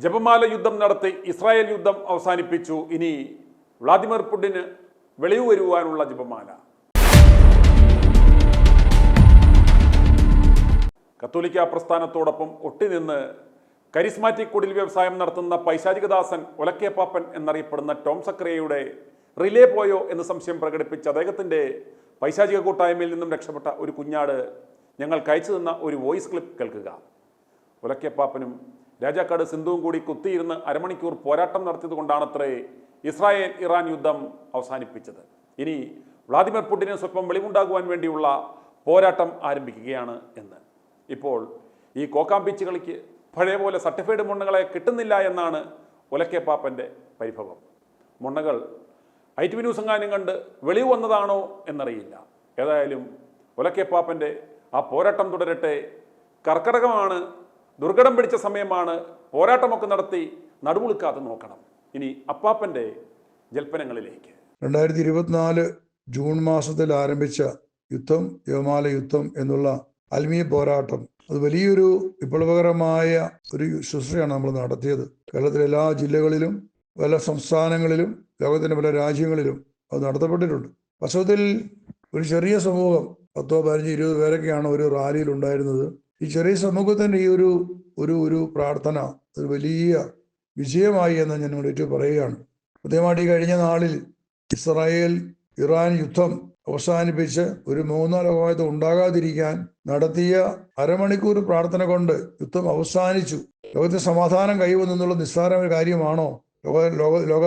ജപമാല യുദ്ധം നടത്തി ഇസ്രായേൽ യുദ്ധം അവസാനിപ്പിച്ചു. ഇനി വ്ളാദിമിർ പുടിന് വെളിവ് വരുവാനുള്ള ജപമാല. കത്തോലിക്ക പ്രസ്ഥാനത്തോടൊപ്പം ഒട്ടിനിന്ന് കരിസ്മാറ്റിക് കുടിൽ വ്യവസായം നടത്തുന്ന പൈശാചികദാസൻ ഒലക്കേപ്പാപ്പൻ എന്നറിയപ്പെടുന്ന ടോം സക്രിയയുടെ റിലേ പോയോ എന്ന് സംശയം പ്രകടിപ്പിച്ച് അദ്ദേഹത്തിൻ്റെ പൈശാചിക കൂട്ടായ്മയിൽ നിന്നും രക്ഷപ്പെട്ട ഒരു കുഞ്ഞാട് ഞങ്ങൾക്ക് അയച്ചു തന്ന ഒരു വോയിസ് ക്ലിപ്പ് കേൾക്കുക. ഒലക്കേപ്പാപ്പനും രാജാക്കാട് സിന്ധുവും കൂടി കുത്തിയിരുന്ന് അരമണിക്കൂർ പോരാട്ടം നടത്തിയത് കൊണ്ടാണത്രേ ഇസ്രായേൽ ഇറാൻ യുദ്ധം അവസാനിപ്പിച്ചത്. ഇനി വ്ളാദിമിർ പുടിന് സ്വല്പം വെളിവുണ്ടാകുവാൻ വേണ്ടിയുള്ള പോരാട്ടം ആരംഭിക്കുകയാണ് എന്ന്. ഇപ്പോൾ ഈ കോക്കാമ്പീച്ച് കളിക്ക് പഴയ പോലെ സർട്ടിഫൈഡ് മുണ്ണകളെ കിട്ടുന്നില്ല എന്നാണ് ഒലക്കേപ്പാപ്പൻ്റെ പരിഭവം. മുണ്ണകൾ ഐ.ടി.വി ന്യൂസ് എങ്ങാനും കണ്ട് വെളിവ് വന്നതാണോ എന്നറിയില്ല. ഏതായാലും ഒലക്കേപ്പാപ്പൻ്റെ ആ പോരാട്ടം തുടരട്ടെ. കർക്കടകമാണ്, ദുർഘടം പിടിച്ച സമയമാണ്. പോരാട്ടമൊക്കെ നടത്തി നടുവുളുക്കാതെ നോക്കണം. ഇനി അപ്പാപ്പൻ്റെ ജൽപ്പനങ്ങളിലേക്ക്. 2024 ജൂൺ മാസത്തിൽ ആരംഭിച്ച യുദ്ധം, ജപമാല യുദ്ധം എന്നുള്ള ആത്മീയ പോരാട്ടം, അത് വലിയൊരു വിപ്ലവകരമായ ഒരു ശുശ്രൂഷയാണ് നമ്മൾ നടത്തിയത്. കേരളത്തിലെ എല്ലാ ജില്ലകളിലും പല സംസ്ഥാനങ്ങളിലും ലോകത്തിൻ്റെ പല രാജ്യങ്ങളിലും അത് നടത്തപ്പെട്ടിട്ടുണ്ട്. വാസ്തവത്തിൽ ഒരു ചെറിയ സമൂഹം 10, 15, 20 പേരൊക്കെയാണ് ഒരു റാലിയിൽ ഉണ്ടായിരുന്നത്. ഈ ചെറിയ സമൂഹത്തിൻ്റെ ഈ ഒരു പ്രാർത്ഥന ഒരു വലിയ വിജയമായി എന്ന് ഞാൻ നിങ്ങളേറ്റു പറയുകയാണ്. പ്രത്യേകമായിട്ട് ഈ കഴിഞ്ഞ നാളിൽ ഇസ്രായേൽ ഇറാൻ യുദ്ധം അവസാനിപ്പിച്ച് ഒരു 3-4 ലോകമായിട്ട് ഉണ്ടാകാതിരിക്കാൻ നടത്തിയ അരമണിക്കൂർ പ്രാർത്ഥന കൊണ്ട് യുദ്ധം അവസാനിച്ചു. ലോകത്തെ സമാധാനം കൈവന്നെന്നുള്ള നിസ്സാരമായ കാര്യമാണോ? ലോക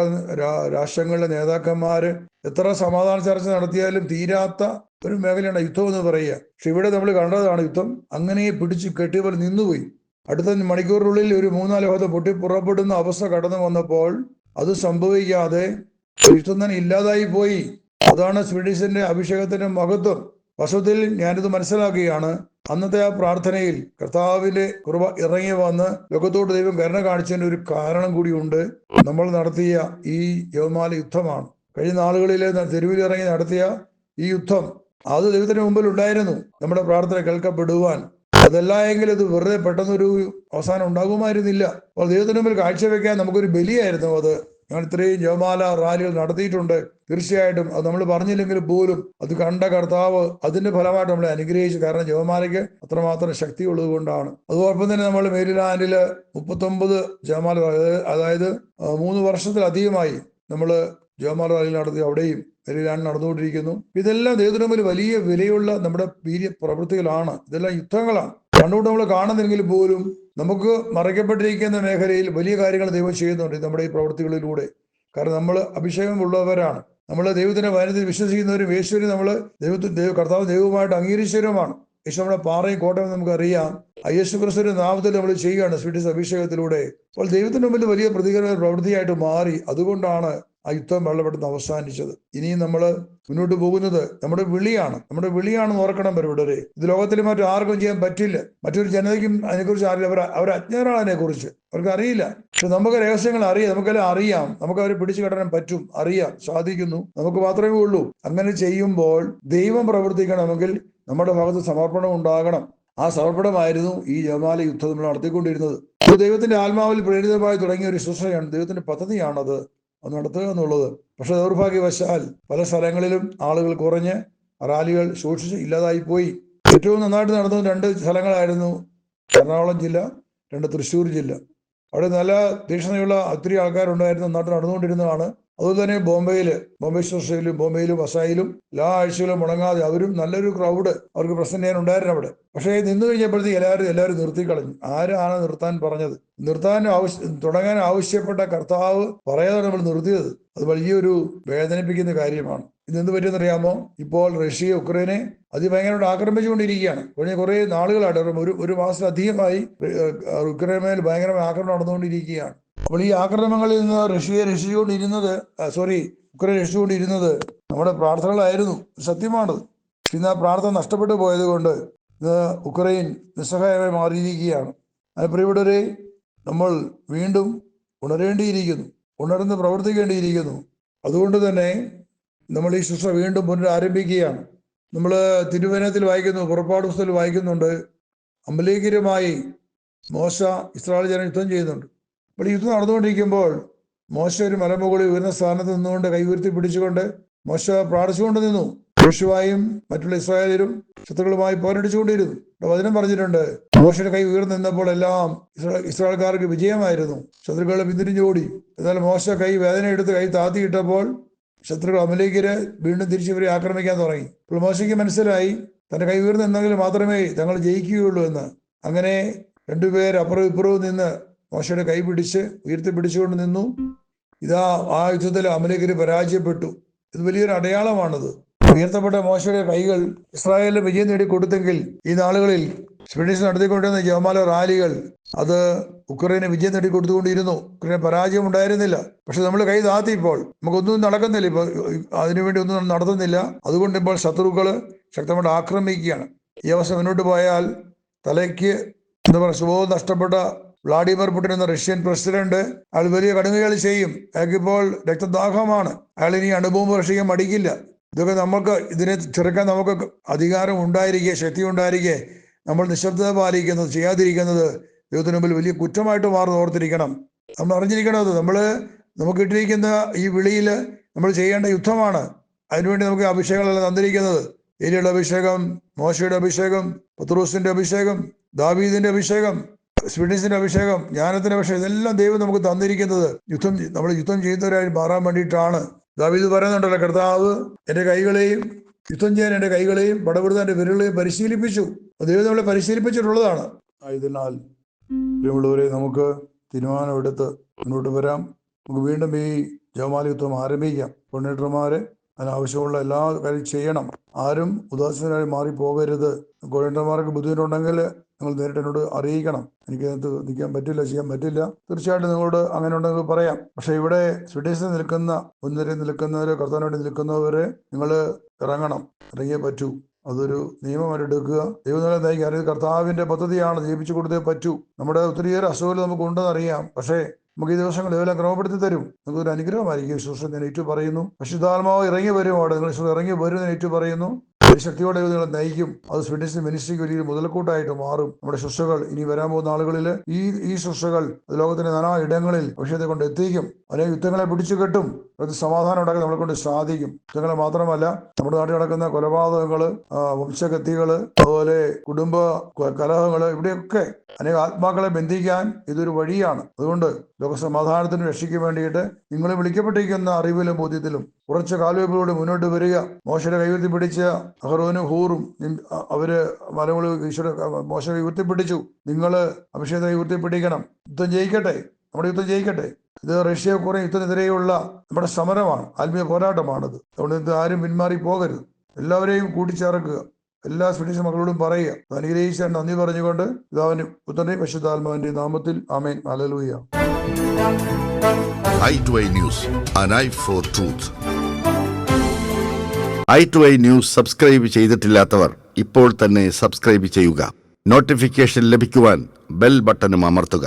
രാഷ്ട്രങ്ങളിലെ നേതാക്കന്മാര് എത്ര സമാധാന ചർച്ച നടത്തിയാലും തീരാത്ത ഒരു മേഖലയാണ് യുദ്ധം എന്ന് പറയുക. പക്ഷെ ഇവിടെ നമ്മൾ കണ്ടതാണ് യുദ്ധം അങ്ങനെ പിടിച്ചു കെട്ടിയ പോലെ നിന്നുപോയി. അടുത്ത മണിക്കൂറിനുള്ളിൽ ഒരു 3-4 ലോകത്ത് പൊട്ടി പുറപ്പെടുന്ന അവസ്ഥ കടന്നു വന്നപ്പോൾ അത് സംഭവിക്കാതെ യുദ്ധം തന്നെ ഇല്ലാതായി പോയി. അതാണ് സ്വീഡിഷിന്റെ അഭിഷേകത്തിന്റെ മഹത്വം. വാസ്തവത്തിൽ ഞാനിത് മനസ്സിലാക്കുകയാണ്. അന്നത്തെ ആ പ്രാർത്ഥനയിൽ കർത്താവിന്റെ കൃപ ഇറങ്ങി വന്ന് ലോകത്തോട് ദൈവം കരുണ കാണിച്ചതിന്റെ ഒരു കാരണം കൂടിയുണ്ട്. നമ്മൾ നടത്തിയ ഈ ജപമാല യുദ്ധമാണ്. കഴിഞ്ഞ നാളുകളിൽ തെരുവിൽ ഇറങ്ങി നടത്തിയ ഈ യുദ്ധം അത് ദൈവത്തിന് മുമ്പിൽ ഉണ്ടായിരുന്നു, നമ്മുടെ പ്രാർത്ഥന കേൾക്കപ്പെടുവാൻ. അതല്ല എങ്കിൽ ഇത് വെറുതെ പെട്ടെന്നൊരു അവസാനം ഉണ്ടാകുമായിരുന്നില്ല. അപ്പോൾ ദൈവത്തിന് മുമ്പിൽ കാഴ്ചവെക്കാൻ നമുക്കൊരു ബലിയായിരുന്നു അത്. ഞങ്ങൾ ഇത്രയും ജപമാല റാലികൾ നടത്തിയിട്ടുണ്ട്. തീർച്ചയായിട്ടും അത് നമ്മൾ പറഞ്ഞില്ലെങ്കിൽ പോലും അത് കണ്ട കർത്താവ് അതിന്റെ ഫലമായിട്ട് നമ്മളെ അനുഗ്രഹിച്ചു. കാരണം ജപമാലയ്ക്ക് അത്രമാത്രം ശക്തി ഉള്ളത് കൊണ്ടാണ്. അതോടൊപ്പം തന്നെ നമ്മൾ മേരിലാൻഡില് 39 ജപമാല, അതായത് 3 വർഷത്തിലധികമായി നമ്മൾ ജപമാല റാലി നടത്തി. അവിടെയും മേരിലാൻഡ് നടന്നുകൊണ്ടിരിക്കുന്നു. ഇതെല്ലാം ദൈവത്തിന് മുമ്പിൽ വലിയ വിലയുള്ള നമ്മുടെ വീര്യ പ്രവൃത്തികളാണ്. ഇതെല്ലാം യുദ്ധങ്ങളാണ്. കണ്ടുകൊണ്ട് നമ്മൾ കാണുന്നെങ്കിൽ പോലും നമുക്ക് മറയ്ക്കപ്പെട്ടിരിക്കുന്ന മേഖലയിൽ വലിയ കാര്യങ്ങൾ ദൈവം ചെയ്യുന്നുണ്ട് നമ്മുടെ ഈ പ്രവൃത്തികളിലൂടെ. കാരണം നമ്മൾ അഭിഷേകമുള്ളവരാണ്. നമ്മൾ ദൈവത്തിന്റെ വചനത്തിൽ വിശ്വസിക്കുന്നവരും യേശുവിനെ നമ്മൾ കർത്താവ് ദൈവവുമായിട്ട് അംഗീകരിച്ചവരുമാണ്. യേശു നമ്മുടെ പാറയും കോട്ടയും നമുക്കറിയാം. യേശു ക്രിസ്തുവിന്റെ നാമത്തിൽ നമ്മൾ ചെയ്യുകയാണ് സ്വീഡിഷ് അഭിഷേകത്തിലൂടെ. അപ്പോൾ ദൈവത്തിന് മുമ്പിൽ വലിയ പ്രതികരണ പ്രവൃത്തിയായിട്ട് മാറി. അതുകൊണ്ടാണ് ആ യുദ്ധം വെള്ളപ്പെടുന്ന് അവസാനിച്ചത്. ഇനിയും നമ്മൾ മുന്നോട്ട് പോകുന്നത് നമ്മുടെ വിളിയാണെന്ന് ഓർക്കണം പരിവിടരെ. ഇത് ലോകത്തിൽ മറ്റാർക്കും ചെയ്യാൻ പറ്റില്ല. മറ്റൊരു ജനതയ്ക്കും അതിനെക്കുറിച്ച് അറിയില്ല. അവർ അജ്ഞരാണ് അതിനെക്കുറിച്ച്, അവർക്ക് അറിയില്ല. പക്ഷെ നമുക്ക് രഹസ്യങ്ങൾ അറിയാം, നമുക്കെല്ലാം അറിയാം. നമുക്ക് അവരെ പിടിച്ചു കെട്ടാൻ പറ്റും, അറിയാം, സാധിക്കുന്നു. നമുക്ക് മാത്രമേ ഉള്ളൂ. അങ്ങനെ ചെയ്യുമ്പോൾ ദൈവം പ്രവർത്തിക്കണമെങ്കിൽ നമ്മുടെ ഭാഗത്ത് സമർപ്പണം ഉണ്ടാകണം. ആ സമർപ്പണമായിരുന്നു ഈ ജപമാല യുദ്ധം നമ്മൾ നടത്തിക്കൊണ്ടിരുന്നത്. ദൈവത്തിന്റെ ആത്മാവിൽ പ്രേരിതമായി തുടങ്ങിയ ഒരു ശുശ്രൂഷയാണ്, ദൈവത്തിന്റെ പദ്ധതിയാണത് അത് നടത്തുക എന്നുള്ളത്. പക്ഷെ ദൗർഭാഗ്യവശാൽ പല സ്ഥലങ്ങളിലും ആളുകൾ കുറഞ്ഞ് റാലികൾ സൂക്ഷിച്ച് ഇല്ലാതായി പോയി. ഏറ്റവും നന്നായിട്ട് നടന്നത് 2 സ്ഥലങ്ങളായിരുന്നു. എറണാകുളം ജില്ല, 2 തൃശ്ശൂർ ജില്ല. അവിടെ നല്ല തീക്ഷ്ണതയുള്ള ഒത്തിരി ആൾക്കാരുണ്ടായിരുന്നു, നന്നായിട്ട് നടന്നുകൊണ്ടിരുന്നതാണ്. അതുപോലെ തന്നെ ബോംബെ ബോംബെയിലും വസായിലും എല്ലാ ആഴ്ചകളും മുടങ്ങാതെ അവരും നല്ലൊരു ക്രൗഡ്, അവർക്ക് പ്രസന്റ് ചെയ്യാൻ ഉണ്ടായിരുന്നു അവിടെ. പക്ഷേ നിന്ന് കഴിഞ്ഞപ്പോഴത്തേക്ക് എല്ലാവരും നിർത്തിക്കളഞ്ഞു. ആരാണ് നിർത്താൻ പറഞ്ഞത്? തുടങ്ങാൻ ആവശ്യപ്പെട്ട കർത്താവ് പറയാതെ നമ്മൾ നിർത്തിയത്. അത് വലിയൊരു വേദനിപ്പിക്കുന്ന കാര്യമാണ്. ഇതെന്ത് പറ്റിയെന്നറിയാമോ? ഇപ്പോൾ റഷ്യ യുക്രൈനെ അതിഭയങ്കരമായിട്ട് ആക്രമിച്ചുകൊണ്ടിരിക്കുകയാണ്. കുറെ നാളുകളായിട്ട്, ഒരു മാസത്തിലധികമായി യുക്രൈൻ മേൽ ഭയങ്കരമായ ആക്രമണം നടന്നുകൊണ്ടിരിക്കുകയാണ്. അപ്പോൾ ഈ ആക്രമണങ്ങളിൽ നിന്ന് യുക്രൈൻ രക്ഷിച്ചുകൊണ്ടിരുന്നത് നമ്മുടെ പ്രാർത്ഥനകളായിരുന്നു. സത്യമാണത്. ഇന്ന് ആ പ്രാർത്ഥന നഷ്ടപ്പെട്ടു പോയത് കൊണ്ട് ഇന്ന് ഉക്രൈൻ നിസ്സഹായമായി മാറിയിരിക്കുകയാണ്. പ്രിയപ്പെട്ടവരെ, നമ്മൾ വീണ്ടും ഉണർന്ന് പ്രവർത്തിക്കേണ്ടിയിരിക്കുന്നു. അതുകൊണ്ട് തന്നെ നമ്മൾ ഈ ശുശ്രൂഷ വീണ്ടും പുനരാരംഭിക്കുകയാണ്. നമ്മൾ തിരുവചനത്തിൽ വായിക്കുന്നു, പുറപ്പാട് പുസ്തകത്തിൽ വായിക്കുന്നുണ്ട്, അമലേഖരുമായി മോശ ഇസ്രായേൽ ജനം യുദ്ധം ചെയ്യുന്നുണ്ട്. ഇവിടെ യുദ്ധം നടന്നുകൊണ്ടിരിക്കുമ്പോൾ മോശ ഒരു മലമുകളിൽ ഉയർന്ന സ്ഥാനത്ത് നിന്നുകൊണ്ട് കൈ ഉയർത്തി പിടിച്ചുകൊണ്ട് മോശ പ്രാർത്ഥിച്ചുകൊണ്ട് നിന്നു. യോശുവയും മറ്റുള്ള ഇസ്രായേലരും ശത്രുക്കളുമായി പോരടിച്ചുകൊണ്ടിരുന്നു. വചനം പറഞ്ഞിട്ടുണ്ട്, മോശയുടെ കൈ ഉയർന്നു നിന്നപ്പോൾ എല്ലാം ഇസ്രായേൽക്കാർക്ക് വിജയമായിരുന്നു, ശത്രുക്കളെ പിന്തിരിഞ്ഞോടി. എന്നാൽ മോശ കൈ വേദന എടുത്ത് കൈ താത്തിയിട്ടപ്പോൾ ശത്രുക്കൾ അമലേക്കര് വീണ്ടും തിരിച്ചിവരെ ആക്രമിക്കാൻ തുടങ്ങി. അപ്പോൾ മോശയ്ക്ക് മനസ്സിലായി തന്റെ കൈ ഉയർന്നു നിന്നെങ്കിൽ മാത്രമേ തങ്ങൾ ജയിക്കുകയുള്ളൂ എന്ന്. അങ്ങനെ രണ്ടുപേർ അപ്പുറവും ഇപ്പുറവും നിന്ന് മോശയുടെ കൈ പിടിച്ച് ഉയർത്തി പിടിച്ചുകൊണ്ട് നിന്നു. ഇതാ ആ യുദ്ധത്തിൽ അമലേക്കര് പരാജയപ്പെട്ടു. ഇത് വലിയൊരു അടയാളമാണത്. ഉയർത്തപ്പെട്ട മോശയുടെ കൈകൾ ഇസ്രായേലിന് വിജയം നേടി കൊടുത്തെങ്കിൽ ഈ നാളുകളിൽ സ്വീഡിഷ് നടത്തിക്കൊണ്ടിരുന്ന ജവമാല റാലികൾ അത് ഉക്രൈന് വിജയം നേടി കൊടുത്തുകൊണ്ടിരുന്നു. ഉക്രൈന് പരാജയം ഉണ്ടായിരുന്നില്ല. പക്ഷെ നമ്മൾ കൈ താത്തിയപ്പോൾ നമുക്കൊന്നും നടക്കുന്നില്ല, ഇപ്പോൾ അതിനുവേണ്ടി ഒന്നും നടത്തുന്നില്ല. അതുകൊണ്ട് ഇപ്പോൾ ശത്രുക്കൾ ശക്തമായിട്ട് ആക്രമിക്കുകയാണ്. ഈ അവസ്ഥ മുന്നോട്ട് പോയാൽ തലയ്ക്ക് എന്താ പറയുക, സുബോധം നഷ്ടപ്പെട്ട വ്ളാഡിമിർ പുടിൻ എന്ന റഷ്യൻ പ്രസിഡന്റ് അയാൾ വലിയ കടുങ്ങുകൾ ചെയ്യും. അയാൾക്കിപ്പോൾ രക്തദാഹമാണ്. അയാൾ ഇനി അണുബോംബ് വർഷിക്കാൻ മടിക്കില്ല. ഇതൊക്കെ നമുക്ക് ഇതിനെ ചെറുക്കാൻ നമുക്ക് അധികാരം ഉണ്ടായിരിക്കെ, ശക്തി ഉണ്ടായിരിക്കെ നമ്മൾ നിശബ്ദത പാലിക്കുന്നത്, ചെയ്യാതിരിക്കുന്നത് ദൈവത്തിന് മുമ്പിൽ വലിയ കുറ്റമായിട്ട് മാറുന്ന ഓർത്തിരിക്കണം. നമ്മൾ അറിഞ്ഞിരിക്കണത് നമുക്ക് ഇട്ടിരിക്കുന്ന ഈ വിളിയിൽ നമ്മൾ ചെയ്യേണ്ട യുദ്ധമാണ്. അതിനുവേണ്ടി നമുക്ക് അഭിഷേകങ്ങളെല്ലാം തന്നിരിക്കുന്നത്. ഏലിയുടെ അഭിഷേകം, മോശയുടെ അഭിഷേകം, പത്രോസിന്റെ അഭിഷേകം, ദാവീദിന്റെ അഭിഷേകം, സ്വീഡിഷിന്റെ അഭിഷേകം, ജ്ഞാനത്തിന്റെ അഭിഷേകം, ഇതെല്ലാം ദൈവം നമുക്ക് തന്നിരിക്കുന്നത് നമ്മൾ യുദ്ധം ചെയ്യുന്നവരായി മാറാൻ വേണ്ടിയിട്ടാണ്. ദാവീദ് പറയുന്നുണ്ടല്ലോ, കർത്താവ് എൻ്റെ കൈകളെയും യുദ്ധം ചെയ്യാൻ എൻ്റെ കൈകളെയും പടപെടുത്താൻ എൻ്റെ വിരലുകളെയും പരിശീലിപ്പിച്ചു. ദൈവം നമ്മളെ പരിശീലിപ്പിച്ചിട്ടുള്ളതാണ്. ആയതിനാൽ പ്രിയമുള്ളവരെ, നമുക്ക് തീരുമാനമെടുത്ത് മുന്നോട്ട് വരാം. നമുക്ക് വീണ്ടും ഈ ജപമാല യുദ്ധം ആരംഭിക്കാം. കോർഡിനേറ്റർമാരെ അതിനാവശ്യമുള്ള എല്ലാ കാര്യം ചെയ്യണം. ആരും ഉദാസീനരായി മാറിപ്പോകരുത്. കോർഡിനേറ്റർമാർക്ക് ബുദ്ധിമുട്ടുണ്ടെങ്കിൽ നിങ്ങൾ നേരിട്ട് എന്നോട് അറിയിക്കണം. എനിക്കതിനകത്ത് നിൽക്കാൻ പറ്റില്ല, ചെയ്യാൻ പറ്റില്ല. തീർച്ചയായിട്ടും നിങ്ങളോട് അങ്ങനെ ഉണ്ടെങ്കിൽ പറയാം. പക്ഷെ ഇവിടെ സ്വീഡിഷിൽ നിൽക്കുന്ന മുൻനിരയിൽ നിൽക്കുന്നവര്, കർത്താവിന് വേണ്ടി നിൽക്കുന്നവരെ നിങ്ങൾ ഇറങ്ങിയേ പറ്റൂ. അതൊരു നിയമമായിട്ട് എടുക്കുക. ദൈവങ്ങളെ നയിക്കുക. അത് കർത്താവിന്റെ പദ്ധതിയാണ്, ജയിപ്പിച്ചു കൊടുത്തേ പറ്റൂ. നമ്മുടെ ഒത്തിരിയേറെ അസുഖങ്ങൾ നമുക്ക് ഉണ്ടെന്ന് അറിയാം. പക്ഷേ നമുക്ക് ഈ ദിവസങ്ങൾ ഇതെല്ലാം ക്രമപ്പെടുത്തി തരും. നിങ്ങൾക്ക് ഒരു അനുഗ്രഹമായിരിക്കും. ശുശ്രൂഷ ഞാൻ ഏറ്റു പറയുന്നു. പരിശുദ്ധാത്മാവ് ഇറങ്ങി വരും. അവിടെ നിങ്ങൾ ഇറങ്ങി വരും എന്ന് ഏറ്റു പറയുന്നു. ശക്തിയോടെ നിങ്ങളെ നയിക്കും. അത് സ്വീഡിഷ് മിനിസ്ട്രിക്ക് വലിയ മുതൽക്കൂട്ടായിട്ട് മാറും. നമ്മുടെ ശുശ്രൂഷകൾ ഇനി വരാൻ പോകുന്ന ആളുകളിൽ ഈ ശുശ്രൂഷകൾ ലോകത്തിന്റെ നാനാ ഇടങ്ങളിൽ വിഷയത്തെ കൊണ്ട് എത്തിക്കും. അനേക യുദ്ധങ്ങളെ പിടിച്ചു കെട്ടും. അത് സമാധാനം ഉണ്ടാക്കാൻ നമ്മളെ കൊണ്ട് സാധിക്കും. യുദ്ധങ്ങളെ മാത്രമല്ല, നമ്മുടെ നാട്ടിൽ നടക്കുന്ന കൊലപാതകങ്ങള്, വംശഗതികള്, അതുപോലെ കുടുംബ കലഹങ്ങള്, ഇവിടെയൊക്കെ അനേക ആത്മാക്കളെ ബന്ധിക്കാൻ ഇതൊരു വഴിയാണ്. അതുകൊണ്ട് ലോകസമാധാനത്തിന് രക്ഷയ്ക്ക് വേണ്ടിയിട്ട് നിങ്ങൾ വിളിക്കപ്പെട്ടിരിക്കുന്ന അറിവിലും ബോധ്യത്തിലും കുറച്ച് കാൽവെപ്പിലൂടെ മുന്നോട്ട് വരിക. മോശയുടെ കൈയുയർത്തി പിടിച്ച അഹറോനും ഹൂറും അവര് മലമുകളിൽ ഈശ്വര മോശ ഉയർത്തിപ്പിടിച്ചു. നിങ്ങൾ അഭിഷേകത്തെ ഉയർത്തിപ്പിടിക്കണം. യുദ്ധം ജയിക്കട്ടെ, നമ്മുടെ യുദ്ധം ജയിക്കട്ടെ. ഇത് റഷ്യ കുറേ യുദ്ധത്തിനെതിരെയുള്ള നമ്മുടെ സമരമാണ്, ആത്മീയ പോരാട്ടമാണിത്. അതുകൊണ്ട് ഇത് ആരും പിന്മാറി പോകരുത്. എല്ലാവരെയും കൂട്ടിച്ചേർക്കുക. എല്ലാ സ്വീഡിഷ് മക്കളോടും പറയുക. അനുഗ്രഹിച്ചാൽ നന്ദി പറഞ്ഞുകൊണ്ട് പിതാവിന്റെ പുത്രന്റെയും പരിശുദ്ധാത്മാവിന്റെ നാമത്തിൽ amen. Hallelujah. i2i News, an eye for truth. i2i News subscribe ചെയ്തിട്ടില്ലാത്തവർ ഇപ്പോൾ തന്നെ സബ്സ്ക്രൈബ് ചെയ്യുക. നോട്ടിഫിക്കേഷൻ ലഭിക്കുവാൻ ബെൽ ബട്ടണും അമർത്തുക.